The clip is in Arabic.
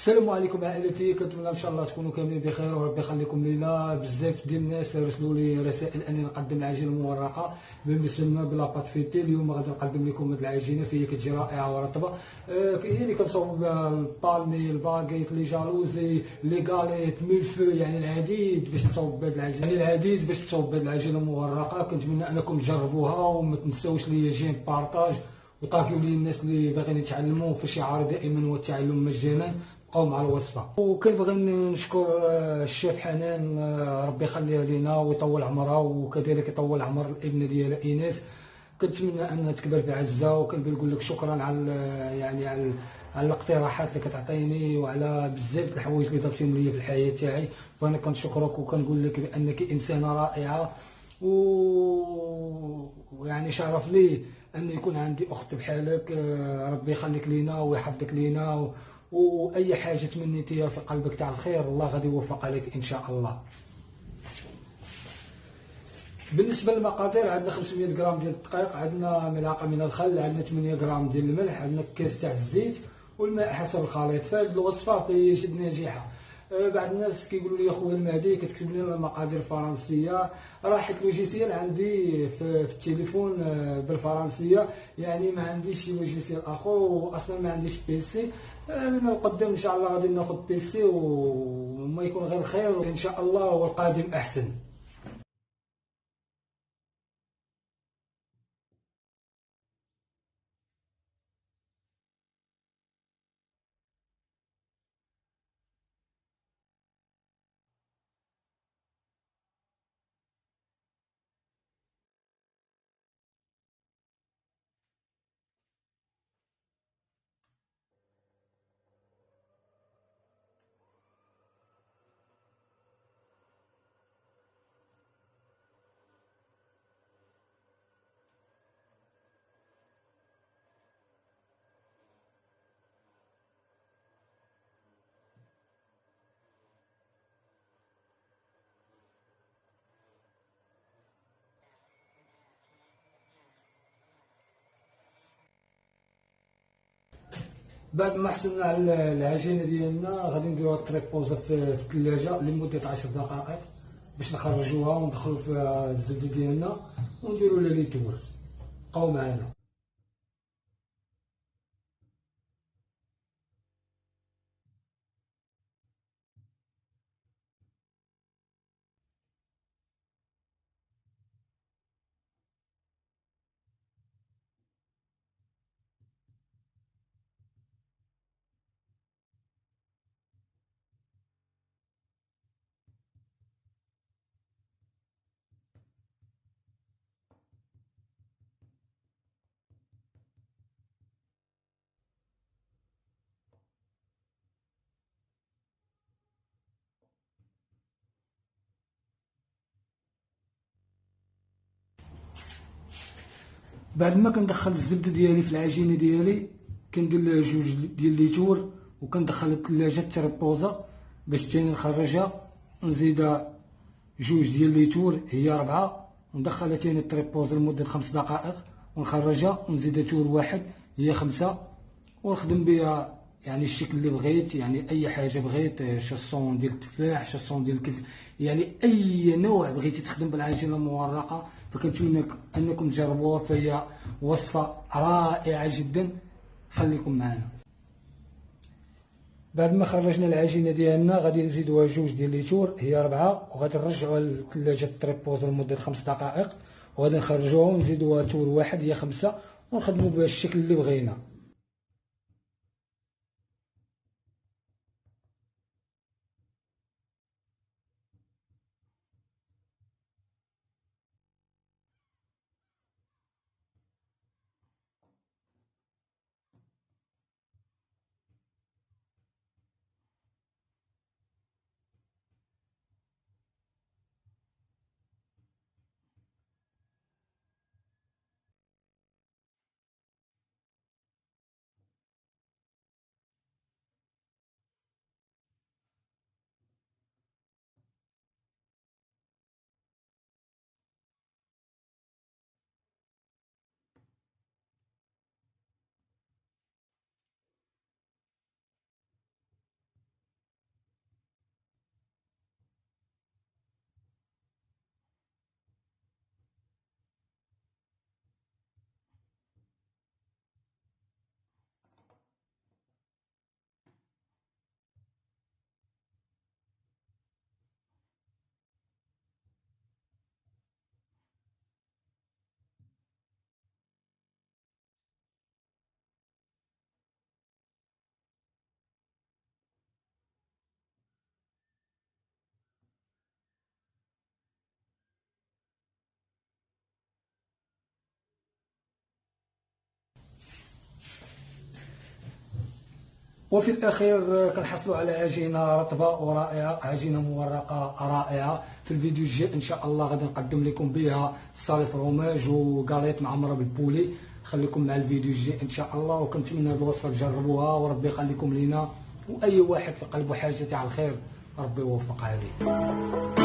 السلام عليكم عائلتي، كنتمنى ان شاء الله تكونوا كاملين بخير وربي يخليكم لينا. بزاف ديال الناس رسلوا لي رسائل اني نقدم العجينه المورقه بمسمى بلا بات فيتي. اليوم غادي نقدم لكم هذه العجينه فهي كتجي رائعه ورطبه. هي اللي كنصاوب بها البالمي، الباغيت، لي جالوزي، لي غاليت، ميلفو، يعني العديد باش تصاوب بهذه العجينه، العجينه المورقه. كنتمنى انكم تجربوها وما تنساوش لي جيم بارطاج وطاقيو لي الناس اللي باغيين يتعلموا. في شعار دائما هو التعلم مجانا. بقاو مع الوصفه. وكنبغي نشكر الشيف حنان، ربي يخليها لينا ويطول عمرها، وكذلك يطول عمر الابنه ديالها ايناس. كنتمنى انها تكبر في عزه، وكنبغي نقول لك شكرا على يعني على الاقتراحات اللي كتعطيني وعلى بزاف د الحوايج اللي ضفتيهم ليا في الحياه تاعي. فانا كنشكرك وكنقول لك بانك انسانه رائعه، ويعني شرف لي ان يكون عندي اخت بحالك. ربي يخليك لينا ويحفظك لينا، واي حاجه تمنيتيها في قلبك تاع الخير الله غادي يوفق عليك ان شاء الله. بالنسبه للمقادير، عندنا 500 غرام ديال الدقيق، عندنا ملعقه من الخل، عندنا 8 غرام ديال الملح، عندنا كاس تاع الزيت والماء حسب الخليط. فهاد الوصفه فهي جد ناجحه. بعض الناس كيقولوا لي اخويا المهدي كتكتب لنا المقادير الفرنسيه، راه حيت لوجيسيال عندي في التليفون بالفرنسيه، يعني ما عنديش شي لوجيسيال اخر، واصلا ما عنديش بيسي. من القدام ان شاء الله غادي ناخذ بيسي وما يكون غير خير ان شاء الله، والقادم احسن. بعد ما حصلنا على العجينه ديالنا غادي نديروها تريبوزا في الثلاجه لمده 10 دقائق باش نخرجوها وندخلوا فيها الزبده ديالنا ونديروا لها لي تور. بقاو معنا. بعد ما كندخل الزبده ديالي في العجينه ديالي كندير لها جوج ديال لي تور، وكندخل الثلاجه تريبوزا باش تاني نخرجها، نزيدها جوج ديال لي تور هي 4، وندخلها تاني تريبوزا لمده 5 دقائق ونخرجها، ونزيدها تور واحد هي 5، ونخدم بها يعني الشكل اللي بغيت، يعني اي حاجه بغيت، شاسون ديال التفاح، شاسون ديال الكذب، يعني اي نوع بغيتي تخدم بالعجينه المورقه. فكنتمنى انكم تجربوها، فهي وصفه رائعه جدا. خليكم معنا. بعد ما خرجنا العجينه ديالنا غادي نزيدوها جوج ديال ليتور هي 4، وغادي نرجعوها للثلاجه تريبوز لمده 5 دقائق، وغادي نخرجوها ونزيدوها تور واحد هي 5، ونخدموا بها الشكل اللي بغينا. وفي الاخير كنحصلوا على عجينه رطبه ورائعه، عجينه مورقه رائعه. في الفيديو الجاي ان شاء الله غادي نقدم لكم بها صالي فروماج وكاليط معمره بالبولي. خليكم مع الفيديو الجاي ان شاء الله، وكنتمنى هذه الوصفه تجربوها وربي يخليكم لينا، واي واحد في قلبه حاجه على الخير ربي يوفق عليه.